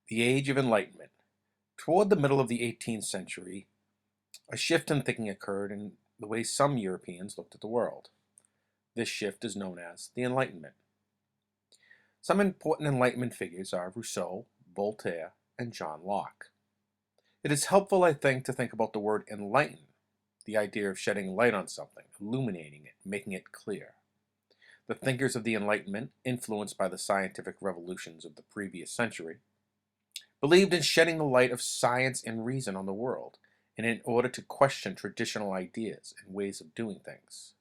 The Age of Enlightenment. Toward the middle of the 18th century, a shift in thinking occurred in the way some Europeans looked at the world. This shift is known as the Enlightenment. Some important Enlightenment figures are Rousseau, Voltaire, and John Locke. It is helpful, I think, to think about the word enlighten, the idea of shedding light on something, illuminating it, making it clear. The thinkers of the Enlightenment, influenced by the scientific revolutions of the previous century, believed in shedding the light of science and reason on the world, and in order to question traditional ideas and ways of doing things.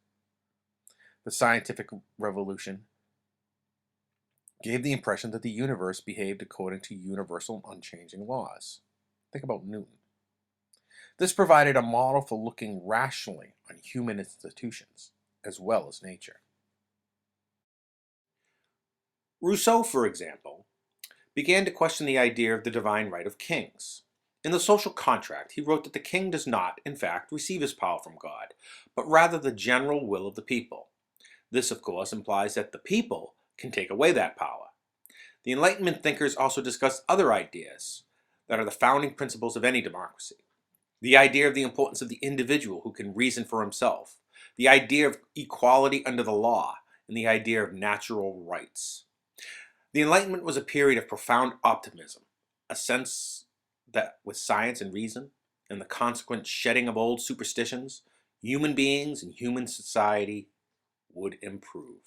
The scientific revolution gave the impression that the universe behaved according to universal and unchanging laws. Think about Newton. This provided a model for looking rationally on human institutions, as well as nature. Rousseau, for example, began to question the idea of the divine right of kings. In the social contract, he wrote that the king does not, in fact, receive his power from God, but rather the general will of the people. This, of course, implies that the people can take away that power. The Enlightenment thinkers also discussed other ideas that are the founding principles of any democracy. The idea of the importance of the individual who can reason for himself, the idea of equality under the law, and the idea of natural rights. The Enlightenment was a period of profound optimism, a sense that with science and reason, and the consequent shedding of old superstitions, human beings and human society would improve.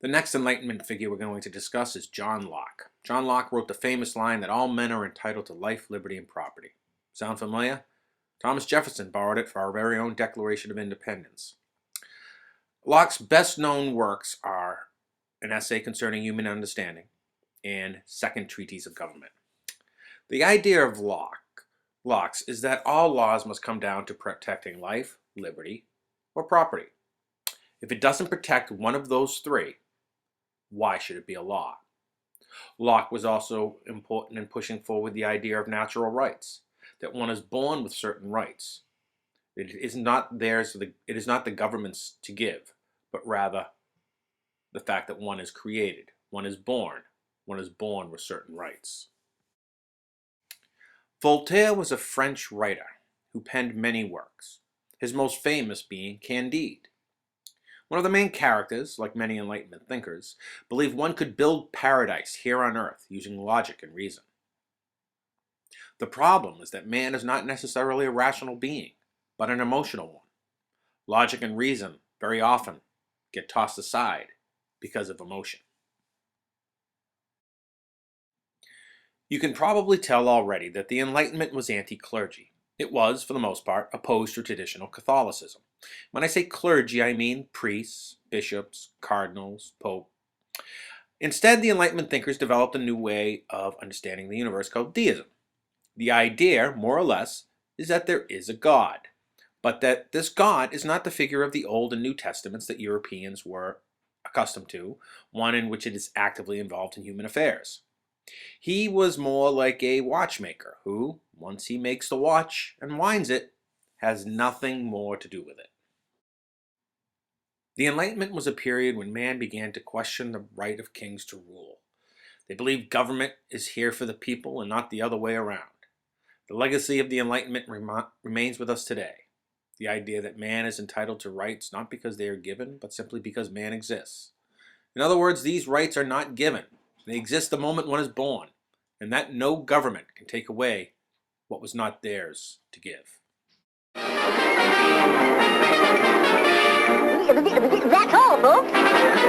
The next Enlightenment figure we're going to discuss is John Locke. John Locke wrote the famous line that all men are entitled to life, liberty, and property. Sound familiar? Thomas Jefferson borrowed it for our very own Declaration of Independence. Locke's best-known works are An Essay Concerning Human Understanding and Second Treatise of Government. The idea of Locke's is that all laws must come down to protecting life, liberty, or property. If it doesn't protect one of those three, why should it be a law? Locke was also important in pushing forward the idea of natural rights, that one is born with certain rights. It is not the government's to give, but rather the fact that one is created, one is born with certain rights. Voltaire was a French writer who penned many works, his most famous being Candide. One of the main characters, like many Enlightenment thinkers, believed one could build paradise here on earth using logic and reason. The problem is that man is not necessarily a rational being, but an emotional one. Logic and reason very often get tossed aside because of emotion. You can probably tell already that the Enlightenment was anti-clergy. It was, for the most part, opposed to traditional Catholicism. When I say clergy, I mean priests, bishops, cardinals, pope. Instead, the Enlightenment thinkers developed a new way of understanding the universe called deism. The idea, more or less, is that there is a God, but that this God is not the figure of the Old and New Testaments that Europeans were accustomed to, one in which it is actively involved in human affairs. He was more like a watchmaker who, once he makes the watch and winds it, has nothing more to do with it. The Enlightenment was a period when man began to question the right of kings to rule. They believed government is here for the people and not the other way around. The legacy of the Enlightenment remains with us today. The idea that man is entitled to rights not because they are given, but simply because man exists. In other words, these rights are not given. They exist the moment one is born, and that no government can take away what was not theirs to give. That's all, folks.